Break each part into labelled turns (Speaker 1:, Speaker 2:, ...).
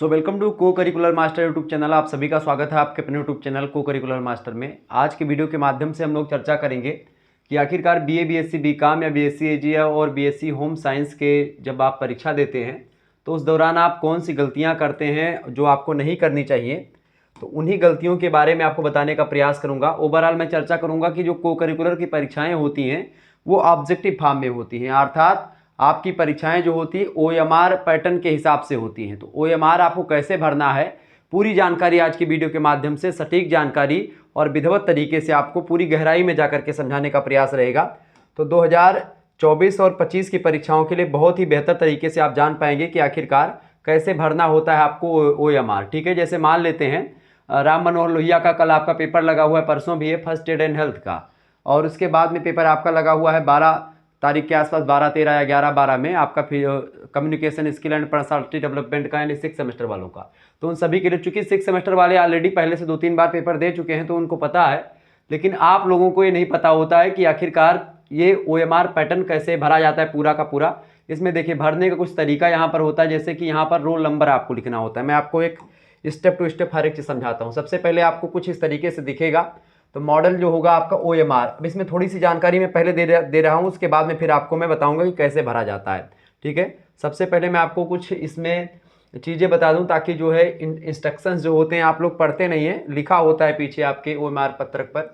Speaker 1: Welcome to को curricular master YouTube channel. आप सभी का स्वागत है आपके अपने यूट्यूब चैनल को करिकुलर मास्टर में। आज के वीडियो के माध्यम से हम लोग चर्चा करेंगे कि आखिरकार बीए, बीएससी, बीकॉम या बीएससी एजीए और बीएससी होम साइंस के जब आप परीक्षा देते हैं तो उस दौरान आप कौन सी गलतियां करते हैं जो आपको नहीं करनी चाहिए। तो उन्हीं गलतियों के बारे में आपको बताने का प्रयास करूँगा। ओवरऑल मैं चर्चा करूँगा कि जो को करिकुलर की परीक्षाएँ होती हैं वो ऑब्जेक्टिव फॉर्म में होती हैं, अर्थात आपकी परीक्षाएं जो होती है ओएमआर पैटर्न के हिसाब से होती हैं। तो ओएमआर आपको कैसे भरना है, पूरी जानकारी आज की वीडियो के माध्यम से, सटीक जानकारी और विधिवत तरीके से आपको पूरी गहराई में जाकर के समझाने का प्रयास रहेगा। तो 2024 और 25 की परीक्षाओं के लिए बहुत ही बेहतर तरीके से आप जान पाएंगे कि आखिरकार कैसे भरना होता है आपको ओएमआर। ठीक है, जैसे मान लेते हैं राम मनोहर लोहिया का कल आपका पेपर लगा हुआ है, परसों भी है, फर्स्ट एड एंड हेल्थ का, और उसके बाद में पेपर आपका लगा हुआ है 12 तारीख के आसपास, 12, 13 या 11, 12 में आपका communication skill and personality development का, यानी 6 सेमेस्टर वालों का। तो उन सभी के लिए, चूंकि 6 सेमेस्टर वाले ऑलरेडी पहले से 2-3 बार पेपर दे चुके हैं तो उनको पता है, लेकिन आप लोगों को ये नहीं पता होता है कि आखिरकार ये ओएमआर पैटर्न कैसे भरा जाता है पूरा का पूरा। इसमें देखिए भरने का कुछ तरीका यहाँ पर होता है, जैसे कि यहाँ पर रोल नंबर आपको लिखना होता है। मैं आपको एक स्टेप टू स्टेप हर एक चीज़ समझाता हूँ। सबसे पहले आपको कुछ इस तरीके से दिखेगा, तो मॉडल जो होगा आपका ओएमआर। अब इसमें थोड़ी सी जानकारी मैं पहले दे रहा हूँ, उसके बाद में फिर आपको मैं बताऊंगा कि कैसे भरा जाता है। ठीक है, सबसे पहले मैं आपको कुछ इसमें चीज़ें बता दूं ताकि जो है इंस्ट्रक्शंस जो होते हैं आप लोग पढ़ते नहीं है, लिखा होता है पीछे आपके ओएमआर पत्रक पर।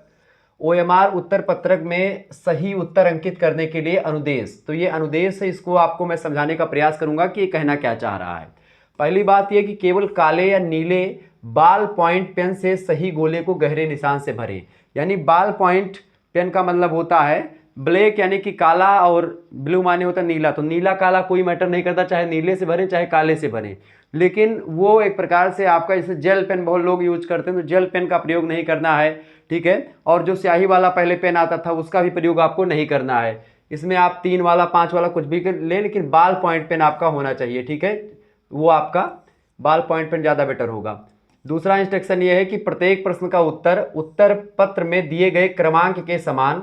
Speaker 1: ओएमआर उत्तर पत्रक में सही उत्तर अंकित करने के लिए अनुदेश। तो ये अनुदेश है, इसको आपको मैं समझाने का प्रयास करूंगा कि ये कहना क्या चाह रहा है। पहली बात यह कि केवल काले या नीले बाल पॉइंट पेन से सही गोले को गहरे निशान से भरें। यानी बाल पॉइंट पेन का मतलब होता है ब्लैक, यानी कि काला, और ब्लू माने होता है नीला। तो नीला काला कोई मैटर नहीं करता, चाहे नीले से भरें चाहे काले से भरें, लेकिन वो एक प्रकार से आपका, जैसे जेल पेन बहुत लोग यूज करते हैं, तो जेल पेन का प्रयोग नहीं करना है। ठीक है, और जो स्याही वाला पहले पेन आता था उसका भी प्रयोग आपको नहीं करना है। इसमें आप 3 वाला 5 वाला कुछ भी लें, लेकिन बाल पॉइंट पेन आपका होना चाहिए। ठीक है, वो आपका बाल पॉइंट पेन ज़्यादा बेटर होगा। दूसरा इंस्ट्रक्शन ये है कि प्रत्येक प्रश्न का उत्तर पत्र में दिए गए क्रमांक के समान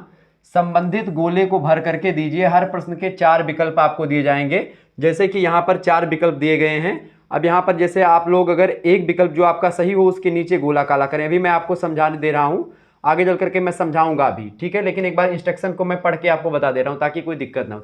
Speaker 1: संबंधित गोले को भर करके दीजिए। हर प्रश्न के 4 विकल्प आपको दिए जाएंगे, जैसे कि यहाँ पर 4 विकल्प दिए गए हैं। अब यहाँ पर जैसे आप लोग अगर एक विकल्प जो आपका सही हो उसके नीचे गोला काला करें। अभी मैं आपको समझाने दे रहा हूँ, आगे चल करके मैं समझाऊंगा अभी। ठीक है, लेकिन एक बार इंस्ट्रक्शन को मैं पढ़ के आपको बता दे रहा हूँ ताकि कोई दिक्कत ना हो।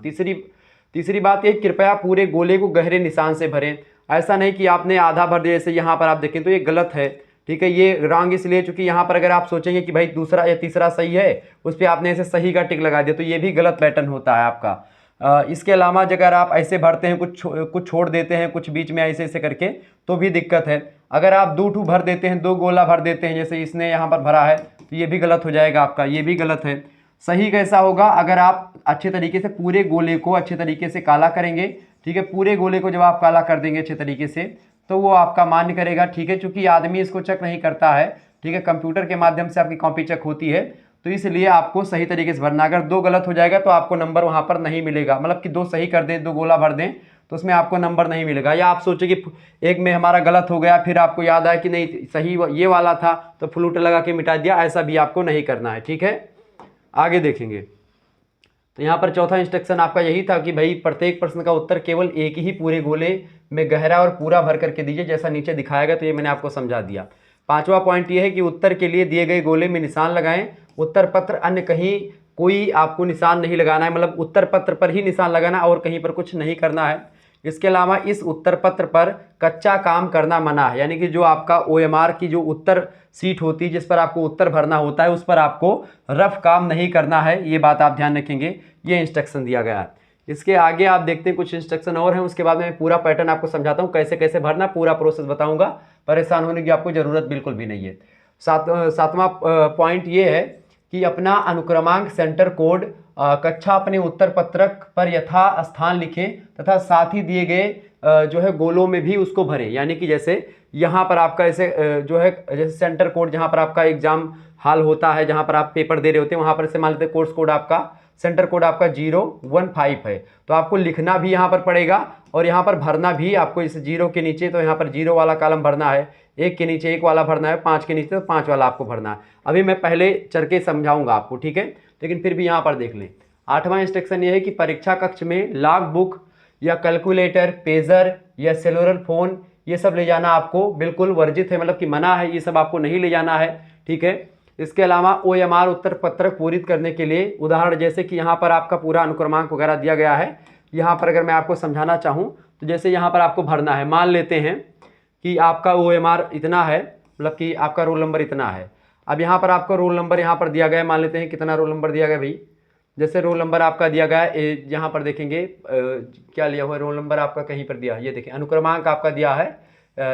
Speaker 1: तीसरी बात यह, कृपया पूरे गोले को गहरे निशान से भरें। ऐसा नहीं कि आपने आधा भर दिया, जैसे यहाँ पर आप देखें तो ये गलत है। ठीक है, ये रॉन्ग इसलिए चूंकि यहाँ पर अगर आप सोचेंगे कि भाई दूसरा या तीसरा सही है, उस पर आपने ऐसे सही का टिक लगा दिया, तो ये भी गलत पैटर्न होता है आपका। इसके अलावा अगर आप ऐसे भरते हैं, कुछ छोड़ देते हैं, कुछ बीच में ऐसे ऐसे करके, तो भी दिक्कत है। अगर आप 2 भर देते हैं, 2 गोला भर देते हैं, जैसे इसने यहाँ पर भरा है, तो ये भी गलत हो जाएगा आपका, ये भी गलत है। सही कैसा होगा, अगर आप अच्छे तरीके से पूरे गोले को अच्छे तरीके से काला करेंगे। ठीक है, पूरे गोले को जब आप काला कर देंगे अच्छे तरीके से, तो वो आपका मान्य करेगा। ठीक है, चूंकि आदमी इसको चेक नहीं करता है, ठीक है, कंप्यूटर के माध्यम से आपकी कॉपी चेक होती है, तो इसलिए आपको सही तरीके से भरना। अगर 2 गलत हो जाएगा तो आपको नंबर वहां पर नहीं मिलेगा, मतलब कि 2 सही कर दें, 2 गोला भर दें, तो उसमें आपको नंबर नहीं मिलेगा। या आप सोचे कि एक में हमारा गलत हो गया, फिर आपको याद आया कि नहीं सही ये वाला था, तो फ्लूट लगा के मिटा दिया, ऐसा भी आपको नहीं करना है। ठीक है, आगे देखेंगे। तो यहाँ पर चौथा इंस्ट्रक्शन आपका यही था कि भाई प्रत्येक प्रश्न का उत्तर केवल एक ही पूरे गोले में गहरा और पूरा भर करके दीजिए, जैसा नीचे दिखाया गया। तो ये मैंने आपको समझा दिया। 5वां पॉइंट ये है कि उत्तर के लिए दिए गए गोले में निशान लगाएं। उत्तर पत्र अन्य कहीं कोई आपको निशान नहीं लगाना है, मतलब उत्तर पत्र पर ही निशान लगाना और कहीं पर कुछ नहीं करना है। इसके अलावा इस उत्तर पत्र पर कच्चा काम करना मना है, यानी कि जो आपका ओएमआर की जो उत्तर सीट होती है जिस पर आपको उत्तर भरना होता है, उस पर आपको रफ काम नहीं करना है। ये बात आप ध्यान रखेंगे, ये इंस्ट्रक्शन दिया गया है। इसके आगे आप देखते हैं कुछ इंस्ट्रक्शन और हैं, उसके बाद मैं पूरा पैटर्न आपको समझाता हूँ, कैसे कैसे भरना, पूरा प्रोसेस बताऊंगा। परेशान होने की आपको ज़रूरत बिल्कुल भी नहीं है। सातवां पॉइंट ये है कि अपना अनुक्रमांक सेंटर कोड कक्षा अपने उत्तर पत्रक पर यथा स्थान लिखें तथा साथ ही दिए गए जो है गोलों में भी उसको भरें। यानी कि जैसे यहाँ पर आपका ऐसे जो है, जैसे सेंटर कोड जहाँ पर आपका एग्जाम हॉल होता है, जहाँ पर आप पेपर दे रहे होते हैं, वहाँ पर से मान लेते हैं कोर्स कोड आपका, सेंटर कोड आपका 015 है, तो आपको लिखना भी यहाँ पर पड़ेगा और यहाँ पर भरना भी आपको। इस 0 के नीचे तो यहाँ पर 0 वाला कॉलम भरना है, 1 के नीचे 1 वाला भरना है, 5 के नीचे तो 5 वाला आपको भरना है। अभी मैं पहले चढ़ के समझाऊंगा आपको, ठीक है, लेकिन फिर भी यहाँ पर देख लें। 8वां इंस्ट्रक्शन ये है कि परीक्षा कक्ष में लॉग बुक या कैलकुलेटर, पेजर या सेलुलर फोन ये सब ले जाना आपको बिल्कुल वर्जित है, मतलब कि मना है, ये सब आपको नहीं ले जाना है, ठीक है। इसके अलावा OMR उत्तर पत्रक पूरित करने के लिए उदाहरण जैसे कि यहाँ पर आपका पूरा अनुक्रमांक वगैरह दिया गया है। यहाँ पर अगर मैं आपको समझाना चाहूँ तो जैसे यहाँ पर आपको भरना है, मान लेते हैं कि आपका OMR इतना है, मतलब कि आपका रोल नंबर इतना है। अब यहाँ पर आपका रोल नंबर यहाँ पर दिया गया है, मान लेते हैं कितना रोल नंबर दिया गया भाई, जैसे रोल नंबर आपका दिया गया है, यहाँ पर देखेंगे क्या लिया हुआ है रोल नंबर आपका, कहीं पर दिया है, ये देखें अनुक्रमांक आपका दिया है,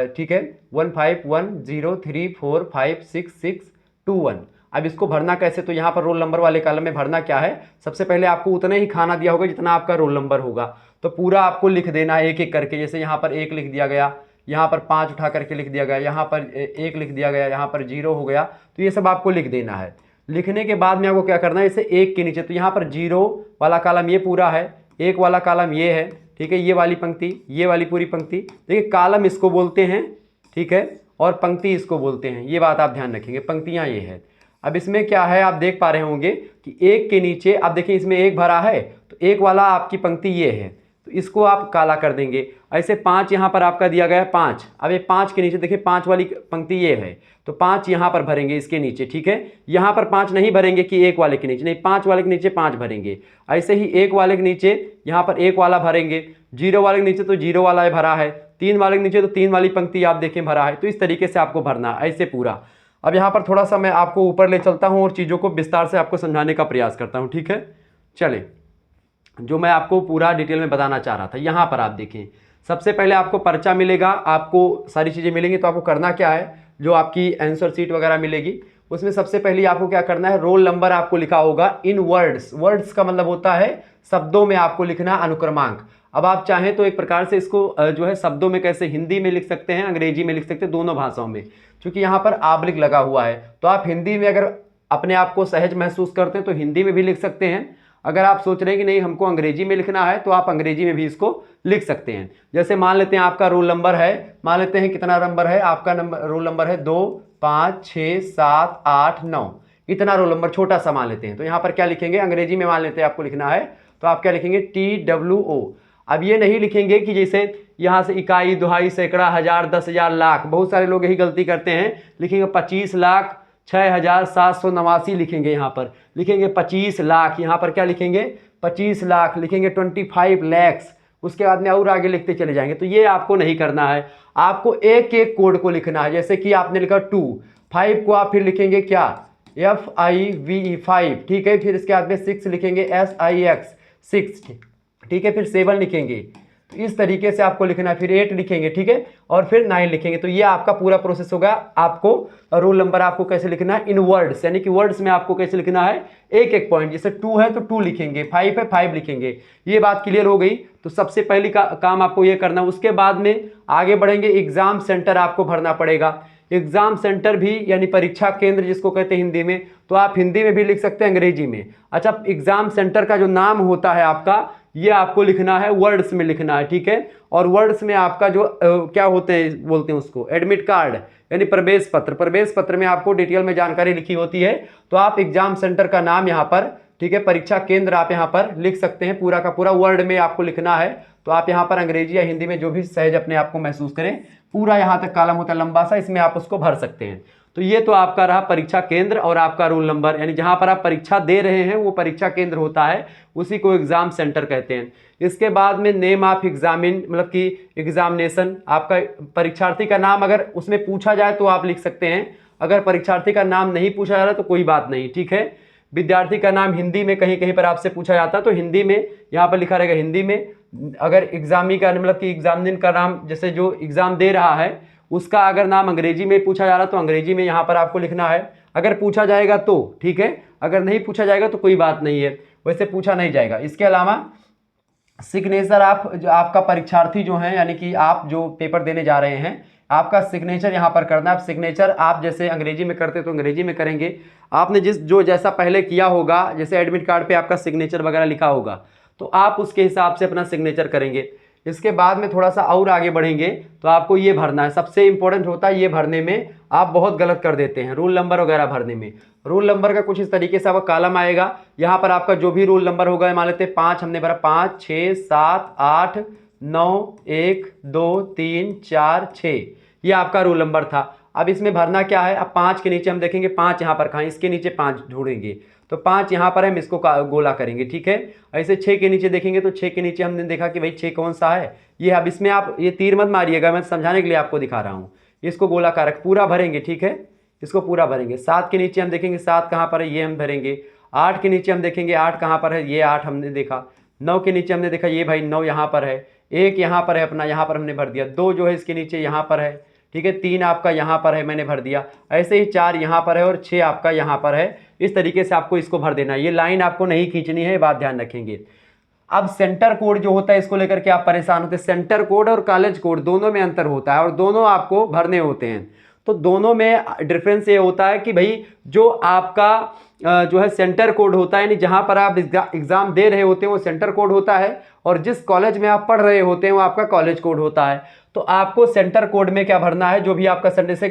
Speaker 1: ठीक है 1510345661। अब इसको भरना कैसे, तो यहाँ पर रोल नंबर वाले कॉलम में भरना क्या है, सबसे पहले आपको उतना ही खाना दिया होगा जितना आपका रोल नंबर होगा, तो पूरा आपको लिख देना है एक एक करके। जैसे यहाँ पर 1 लिख दिया गया, यहाँ पर 5 उठा करके लिख दिया गया, यहाँ पर 1 लिख दिया गया, यहाँ पर 0 हो गया, तो ये सब आपको लिख देना है। लिखने के बाद में आपको क्या करना है, इसे 1 के नीचे, तो यहाँ पर 0 वाला कॉलम ये पूरा है, 1 वाला कॉलम ये है, ठीक है, ये वाली पंक्ति, ये वाली पूरी पंक्ति, देखिए कॉलम इसको बोलते हैं, ठीक है, और पंक्ति इसको बोलते हैं, ये बात आप ध्यान रखेंगे, पंक्तियाँ ये है। अब इसमें क्या है, आप देख पा रहे होंगे कि 1 के नीचे, आप देखिए इसमें 1 भरा है, तो 1 वाला आपकी पंक्ति ये है, तो इसको आप काला कर देंगे। ऐसे 5 यहाँ पर आपका दिया गया है 5, अब ये 5 के नीचे देखिए 5 वाली पंक्ति ये है, तो 5 यहाँ पर भरेंगे इसके नीचे, ठीक है। यहाँ पर 5 नहीं भरेंगे कि 1 वाले के नीचे, नहीं 5 वाले के नीचे 5 भरेंगे। ऐसे ही 1 वाले के नीचे यहाँ पर 1 वाला भरेंगे, 0 वाले के नीचे तो 0 वाला भरा है, 3 वाले के नीचे तो 3 वाली पंक्ति आप देखें भरा है। तो इस तरीके से आपको भरना है ऐसे पूरा। अब यहाँ पर थोड़ा सा मैं आपको ऊपर ले चलता हूँ और चीज़ों को विस्तार से आपको समझाने का प्रयास करता हूँ, ठीक है। चले, जो मैं आपको पूरा डिटेल में बताना चाह रहा था, यहाँ पर आप देखें, सबसे पहले आपको पर्चा मिलेगा, आपको सारी चीज़ें मिलेंगी, तो आपको करना क्या है, जो आपकी आंसर शीट वगैरह मिलेगी उसमें सबसे पहले आपको क्या करना है, रोल नंबर आपको लिखा होगा इन वर्ड्स, वर्ड्स का मतलब होता है शब्दों में आपको लिखना अनुक्रमांक। अब आप चाहें तो एक प्रकार से इसको जो है शब्दों में कैसे हिंदी में लिख सकते हैं, अंग्रेजी में लिख सकते हैं, दोनों भाषाओं में, क्योंकि यहाँ पर आबलिक लगा हुआ है। तो आप हिंदी में अगर अपने आप को सहज महसूस करते हैं तो हिंदी में भी लिख सकते हैं, अगर आप सोच रहे हैं कि नहीं हमको अंग्रेजी में लिखना है तो आप अंग्रेजी में भी इसको लिख सकते हैं। जैसे मान लेते हैं आपका रोल नंबर है, मान लेते हैं कितना नंबर है आपका, नंबर रोल नंबर है 2 5 6 7 8 9, इतना रोल नंबर छोटा सा मान लेते हैं। तो यहाँ पर क्या लिखेंगे, अंग्रेजी में मान लेते हैं आपको लिखना है, तो आप क्या लिखेंगे TWO। अब ये नहीं लिखेंगे कि जैसे यहाँ से इकाई, दुहाई, सैकड़ा, हजार, 10,000, लाख, बहुत सारे लोग यही गलती करते हैं, लिखेंगे 25,06,789 लिखेंगे, यहाँ पर लिखेंगे 25 लाख, यहाँ पर क्या लिखेंगे 25 लाख लिखेंगे, 25 lakhs, उसके बाद में और आगे लिखते चले जाएंगे। तो ये आपको नहीं करना है, आपको एक एक कोड को लिखना है। जैसे कि आपने लिखा 2, 5 को आप फिर लिखेंगे क्या, FIVE 5, ठीक है, फिर इसके बाद में 6 लिखेंगे SIX 6, ठीक है, फिर 7 लिखेंगे, तो इस तरीके से आपको लिखना है, फिर 8 लिखेंगे, ठीक है, और फिर 9 लिखेंगे। तो ये आपका पूरा प्रोसेस होगा। आपको रोल नंबर आपको कैसे लिखना है, इन वर्ड्स, यानी कि वर्ड्स में आपको कैसे लिखना है, एक एक पॉइंट, जैसे 2 है तो 2 लिखेंगे, 5 है 5 लिखेंगे। ये बात क्लियर हो गई। तो सबसे पहली काम आपको ये करना है। उसके बाद में आगे बढ़ेंगे, एग्जाम सेंटर आपको भरना पड़ेगा। एग्जाम सेंटर भी यानी परीक्षा केंद्र जिसको कहते हैं हिंदी में, तो आप हिंदी में भी लिख सकते हैं, अंग्रेजी में। अच्छा, एग्जाम सेंटर का जो नाम होता है आपका, ये आपको लिखना है वर्ड्स में लिखना है, ठीक है। और वर्ड्स में आपका जो क्या होते हैं, बोलते हैं उसको एडमिट कार्ड यानी प्रवेश पत्र, प्रवेश पत्र में आपको डिटेल में जानकारी लिखी होती है। तो आप एग्जाम सेंटर का नाम यहाँ पर, ठीक है, परीक्षा केंद्र आप यहाँ पर लिख सकते हैं, पूरा का पूरा वर्ड में आपको लिखना है। तो आप यहाँ पर अंग्रेजी या हिंदी में जो भी सहज अपने आप को महसूस करें, पूरा यहाँ तक कॉलम होता है लंबा सा, इसमें आप उसको भर सकते हैं। तो ये तो आपका रहा परीक्षा केंद्र और आपका रोल नंबर, यानी जहाँ पर आप परीक्षा दे रहे हैं वो परीक्षा केंद्र होता है, उसी को एग्जाम सेंटर कहते हैं। इसके बाद में नेम ऑफ एग्जामिन, मतलब कि एग्जामिनेशन, आपका परीक्षार्थी का नाम अगर उसमें पूछा जाए तो आप लिख सकते हैं, अगर परीक्षार्थी का नाम नहीं पूछा जा रहा तो कोई बात नहीं, ठीक है। विद्यार्थी का नाम हिंदी में कहीं कहीं पर आपसे पूछा जाता है तो हिंदी में यहाँ पर लिखा रहेगा हिंदी में। अगर एग्जामी का मतलब कि एग्जामिन का नाम, जैसे जो एग्जाम दे रहा है उसका अगर नाम अंग्रेजी में पूछा जा रहा तो अंग्रेजी में यहाँ पर आपको लिखना है, अगर पूछा जाएगा तो, ठीक है, अगर नहीं पूछा जाएगा तो कोई बात नहीं है, वैसे पूछा नहीं जाएगा। इसके अलावा सिग्नेचर, आप जो आपका परीक्षार्थी जो है, यानी कि आप जो पेपर देने जा रहे हैं, आपका सिग्नेचर यहाँ पर करना है। सिग्नेचर आप जैसे अंग्रेजी में करते तो अंग्रेजी में करेंगे, आपने जैसा पहले किया होगा, जैसे एडमिट कार्ड पे आपका सिग्नेचर वगैरह लिखा होगा तो आप उसके हिसाब से अपना सिग्नेचर करेंगे। इसके बाद में थोड़ा सा और आगे बढ़ेंगे तो आपको ये भरना है, सबसे इंपॉर्टेंट होता है ये भरने में, आप बहुत गलत कर देते हैं रोल नंबर वगैरह भरने में। रोल नंबर का कुछ इस तरीके से आपका कॉलम आएगा, यहाँ पर आपका जो भी रोल नंबर होगा, मान लेते हैं 5 हमने भरा, 5 6 7 8 9, 1, 2, 3, 4, 6, ये आपका रोल नंबर था। अब इसमें भरना क्या है, अब 5 के नीचे हम देखेंगे 5 यहाँ पर कहाँ, इसके नीचे 5 ढूंढेंगे तो 5 यहाँ पर हम इसको गोला करेंगे, ठीक है। ऐसे 6 के नीचे देखेंगे तो 6 के नीचे हमने देखा कि भाई 6 कौन सा है ये। अब इसमें आप ये तीर मत मारिएगा, मैं समझाने के लिए आपको दिखा रहा हूँ। इसको गोलाकार पूरा भरेंगे, ठीक है, इसको पूरा भरेंगे। 7 के नीचे हम देखेंगे 7 कहाँ पर है, ये हम भरेंगे। 8 के नीचे हम देखेंगे 8 कहाँ पर है, ये 8 हमने देखा। 9 के नीचे हमने देखा ये भाई 9 यहाँ पर है। 1 यहाँ पर है अपना, यहाँ पर हमने भर दिया। 2 जो है इसके नीचे यहाँ पर है, ठीक है। 3 आपका यहाँ पर है, मैंने भर दिया। ऐसे ही 4 यहाँ पर है और 6 आपका यहाँ पर है। इस तरीके से आपको इसको भर देना है। ये लाइन आपको नहीं खींचनी है, ये बात ध्यान रखेंगे। अब सेंटर कोड जो होता है इसको लेकर के आप परेशान होते हैं। सेंटर कोड और कॉलेज कोड दोनों में अंतर होता है और दोनों आपको भरने होते हैं। तो दोनों में डिफरेंस ये होता है कि भाई जो आपका जो है सेंटर कोड होता है, यानी जहां पर आप एग्जाम दे रहे होते हैं वो सेंटर कोड होता है, और जिस कॉलेज में आप पढ़ रहे होते हैं वो आपका कॉलेज कोड होता है। तो आपको सेंटर कोड में क्या भरना है, जो भी आपका सेंटर से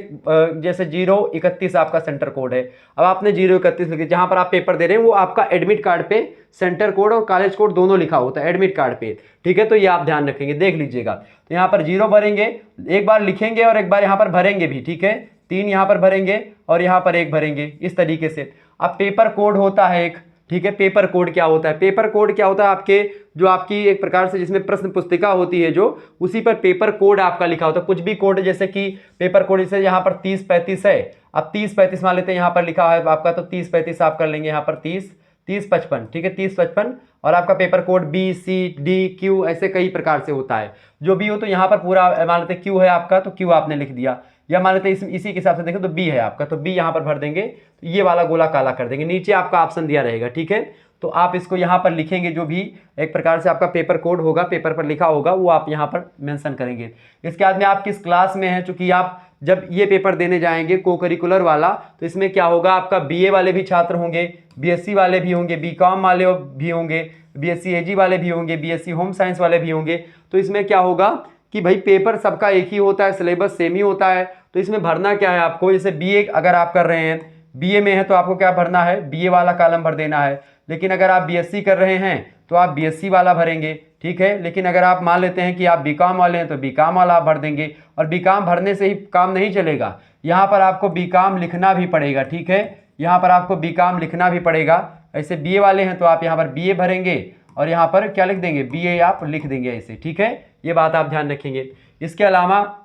Speaker 1: जैसे 031 आपका सेंटर कोड है। अब आपने 031 लिख दिया, जहां पर आप पेपर दे रहे हैं वो आपका एडमिट कार्ड पे सेंटर कोड और कॉलेज कोड दोनों लिखा होता है एडमिट कार्ड पे, ठीक है। तो ये आप ध्यान रखेंगे, देख लीजिएगा। तो यहाँ पर 0 भरेंगे, एक बार लिखेंगे और एक बार यहाँ पर भरेंगे भी, ठीक है। 3 यहाँ पर भरेंगे और यहाँ पर 1 भरेंगे, इस तरीके से। अब पेपर कोड होता है एक, ठीक है। पेपर कोड क्या होता है, पेपर कोड क्या होता है, आपके जो आपकी एक प्रकार से जिसमें प्रश्न पुस्तिका होती है जो, उसी पर पेपर कोड आपका लिखा होता है। कुछ भी कोड, जैसे कि पेपर कोड जैसे यहाँ पर 30-35 है, अब 30-35 मान लेते हैं, यहाँ पर लिखा है आपका, तो 30-35 आप कर लेंगे यहाँ पर 30-55, ठीक है, 30-55। और आपका पेपर कोड BCDQ ऐसे कई प्रकार से होता है, जो भी हो। तो यहाँ पर पूरा मान लेते Q है आपका, तो Q आपने लिख दिया, या मान लेते इसी के हिसाब से देखें तो B है आपका, तो B यहाँ पर भर देंगे, तो ये वाला गोला काला कर देंगे। नीचे आपका ऑप्शन दिया रहेगा, ठीक है। तो आप इसको यहाँ पर लिखेंगे, जो भी एक प्रकार से आपका पेपर कोड होगा, पेपर पर लिखा होगा, वो आप यहाँ पर मेंशन करेंगे। इसके बाद में आप किस क्लास में हैं, चूंकि आप जब ये पेपर देने जाएंगे को करिकुलर वाला, तो इसमें क्या होगा, आपका BA वाले भी छात्र होंगे, BSc वाले भी होंगे, BCom वाले भी होंगे, BSc AG वाले भी होंगे, BSc होम साइंस वाले भी होंगे। तो इसमें क्या होगा कि भाई पेपर सबका एक ही होता है, सिलेबस सेम ही होता है। तो इसमें भरना क्या है आपको, जैसे BA अगर आप कर रहे हैं, BA में है तो आपको क्या भरना है, BA वाला कॉलम भर देना है। लेकिन अगर आप BSc कर रहे हैं तो आप BSc वाला भरेंगे, ठीक है। लेकिन अगर आप मान लेते हैं कि आप BCom वाले हैं तो BCom वाला आप भर देंगे। और BCom भरने से ही काम नहीं चलेगा, यहाँ पर आपको BCom लिखना भी पड़ेगा, ठीक है। यहाँ पर आपको BCom लिखना भी पड़ेगा। ऐसे BA वाले हैं तो आप यहाँ पर BA भरेंगे और यहाँ पर क्या लिख देंगे, BA आप लिख देंगे ऐसे, ठीक है। ये बात आप ध्यान रखेंगे। इसके अलावा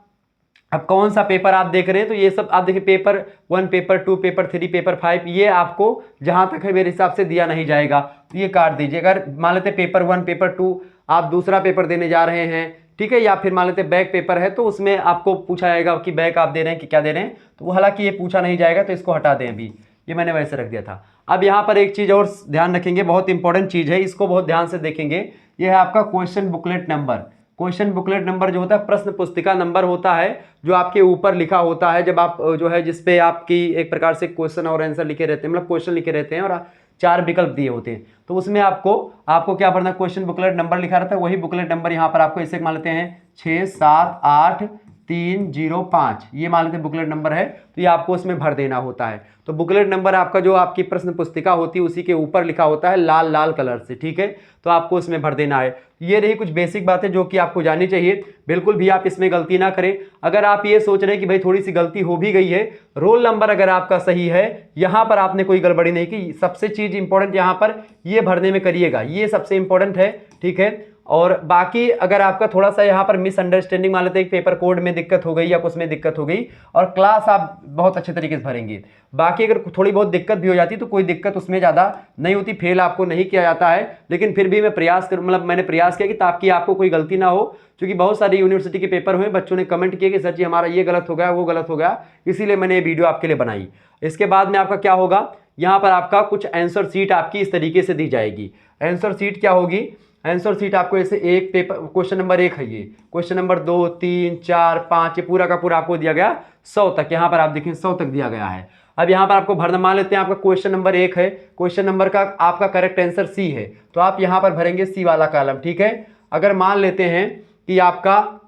Speaker 1: अब कौन सा पेपर आप देख रहे हैं, तो ये सब आप देखिए, पेपर 1, पेपर 2, पेपर 3, पेपर 5, ये आपको जहां तक है मेरे हिसाब से दिया नहीं जाएगा, तो ये काट दीजिए। अगर मान लेते पेपर 1, पेपर 2 आप दूसरा पेपर देने जा रहे हैं, ठीक है, या फिर मान लेते बैक पेपर है, तो उसमें आपको पूछा जाएगा कि बैक आप दे रहे हैं कि क्या दे रहे हैं, तो वो हालांकि ये पूछा नहीं जाएगा, तो इसको हटा दें अभी, ये मैंने वैसे रख दिया था। अब यहाँ पर एक चीज़ और ध्यान रखेंगे, बहुत इंपॉर्टेंट चीज़ है, इसको बहुत ध्यान से देखेंगे। ये है आपका question booklet number. Question booklet number जो होता है प्रश्न पुस्तिका नंबर होता है, जो आपके ऊपर लिखा होता है जब आप जो है जिसपे आपकी एक प्रकार से क्वेश्चन और आंसर लिखे रहते हैं, मतलब क्वेश्चन लिखे रहते हैं और 4 विकल्प दिए होते हैं, तो उसमें आपको क्या भरना, क्वेश्चन बुकलेट नंबर लिखा रहता है, वही बुकलेट नंबर यहाँ पर आपको ऐसे मान लेते हैं 678-305, ये मान लेते हैं बुकलेट नंबर है, तो ये आपको उसमें भर देना होता है। तो बुकलेट नंबर आपका जो आपकी प्रश्न पुस्तिका होती है उसी के ऊपर लिखा होता है लाल लाल कलर से, ठीक है, तो आपको उसमें भर देना है। ये रही कुछ बेसिक बातें जो कि आपको जाननी चाहिए, बिल्कुल भी आप इसमें गलती ना करें। अगर आप ये सोच रहे हैं कि भाई थोड़ी सी गलती हो भी गई है, रोल नंबर अगर आपका सही है, यहाँ पर आपने कोई गड़बड़ी नहीं की, सबसे चीज इंपॉर्टेंट यहाँ पर ये भरने में करिएगा, ये सबसे इंपॉर्टेंट है, ठीक है। और बाकी अगर आपका थोड़ा सा यहाँ पर मिसअंडरस्टैंडिंग मान लेते हैं, पेपर कोड में दिक्कत हो गई या कुछ में दिक्कत हो गई, और क्लास आप बहुत अच्छे तरीके से भरेंगे, बाकी अगर थोड़ी बहुत दिक्कत भी हो जाती तो कोई दिक्कत उसमें ज़्यादा नहीं होती, फेल आपको नहीं किया जाता है। लेकिन फिर भी मैं मैंने प्रयास किया कि ताकि आपको कोई गलती ना हो, क्योंकि बहुत सारी यूनिवर्सिटी के पेपर हुए, बच्चों ने कमेंट किए कि सर जी हमारा ये गलत हो गया, वो गलत हो गया, इसीलिए मैंने ये वीडियो आपके लिए बनाई। इसके बाद में आपका क्या होगा, यहाँ पर आपका कुछ आंसर शीट आपकी इस तरीके से दी जाएगी। आंसर शीट क्या होगी, आंसर शीट आपको ऐसे एक पेपर, क्वेश्चन नंबर 1 है ये, क्वेश्चन नंबर 2, 3, 4, 5, ये पूरा का पूरा आपको दिया गया 100 तक, यहाँ पर आप देखें 100 तक दिया गया है। अब यहाँ पर आपको भरना, मान लेते हैं आपका क्वेश्चन नंबर 1 है, क्वेश्चन नंबर का आपका करेक्ट आंसर सी है, तो आप यहाँ पर भरेंगे सी वाला कॉलम, ठीक है। अगर मान लेते हैं कि आपका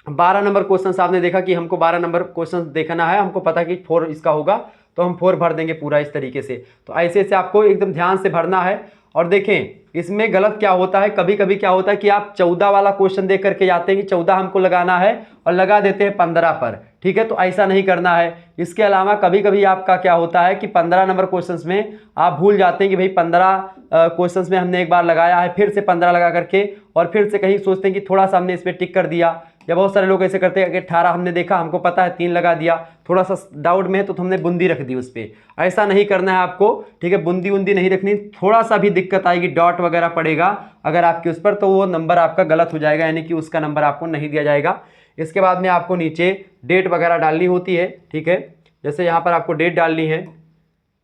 Speaker 1: 12 नंबर क्वेश्चन आपने देखा कि हमको 12 नंबर क्वेश्चन देखना है, हमको पता कि 4 इसका होगा, तो हम 4 भर देंगे पूरा इस तरीके से। तो ऐसे आपको एकदम ध्यान से भरना है। और देखें इसमें गलत क्या होता है, कभी कभी क्या होता है कि आप 14 वाला क्वेश्चन देख करके जाते हैं कि 14 हमको लगाना है और लगा देते हैं 15 पर, ठीक है। तो ऐसा नहीं करना है। इसके अलावा कभी कभी आपका क्या होता है कि 15 नंबर क्वेश्चंस में आप भूल जाते हैं कि भाई 15 क्वेश्चंस में हमने एक बार लगाया है, फिर से 15 लगा करके और फिर से कहीं सोचते हैं कि थोड़ा सा हमने इसमें टिक कर दिया, या बहुत सारे लोग ऐसे करते हैं कि 18 हमने देखा, हमको पता है 3 लगा दिया, थोड़ा सा डाउट में है तो हमने बूंदी रख दी उस पर। ऐसा नहीं करना है आपको, ठीक है। बूंदी उंदी नहीं रखनी, थोड़ा सा भी दिक्कत आएगी, डॉट वगैरह पड़ेगा अगर आपके उस पर, तो वो नंबर आपका गलत हो जाएगा, यानी कि उसका नंबर आपको नहीं दिया जाएगा। इसके बाद में आपको नीचे डेट वगैरह डालनी होती है, ठीक है। जैसे यहाँ पर आपको डेट डालनी है,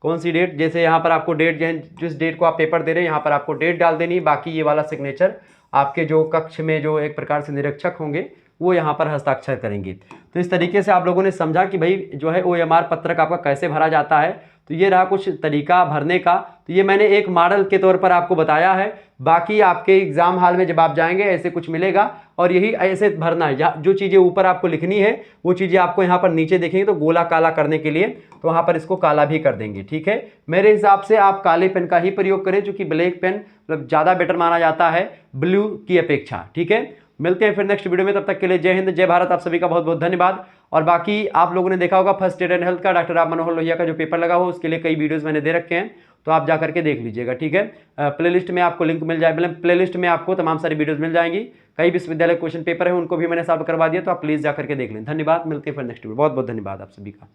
Speaker 1: कौन सी डेट, जैसे यहाँ पर आपको डेट, जिस डेट को आप पेपर दे रहे हैं यहाँ पर आपको डेट डाल देनी है। बाकी ये वाला सिग्नेचर आपके जो कक्ष में जो एक प्रकार से निरीक्षक होंगे वो यहाँ पर हस्ताक्षर करेंगे। तो इस तरीके से आप लोगों ने समझा कि भाई जो है OMR पत्रक आपका कैसे भरा जाता है। तो ये रहा कुछ तरीका भरने का, तो ये मैंने एक मॉडल के तौर पर आपको बताया है। बाकी आपके एग्जाम हॉल में जब आप जाएंगे ऐसे कुछ मिलेगा और यही ऐसे भरना है। जो चीज़ें ऊपर आपको लिखनी है वो चीज़ें आपको यहाँ पर नीचे देखेंगे तो गोला काला करने के लिए, तो वहाँ पर इसको काला भी कर देंगे, ठीक है। मेरे हिसाब से आप काले पेन का ही प्रयोग करें, क्योंकि ब्लैक पेन मतलब ज़्यादा बेटर माना जाता है ब्लू की अपेक्षा, ठीक है। मिलते हैं फिर नेक्स्ट वीडियो में, तब तक के लिए जय हिंद जय भारत। आप सभी का बहुत बहुत धन्यवाद। और बाकी आप लोगों ने देखा होगा फर्स्ट एड एंड हेल्थ का डॉक्टर राम मनोहर लोहिया का जो पेपर लगा हो उसके लिए कई वीडियोस मैंने दे रखे हैं, तो आप जा करके देख लीजिएगा, ठीक है। प्लेलिस्ट में आपको लिंक मिल जाए, मतलब प्लेलिस्ट में आपको तमाम सारी वीडियोस मिल जाएंगी। कई विश्वविद्यालय क्वेश्चन पेपर है उनको भी मैंने सॉल्व करवा दिया, तो आप प्लीज़ जा करके देख लें। धन्यवाद, मिलते हैं फिर नेक्स्ट वीडियो। बहुत बहुत धन्यवाद आप सभी का।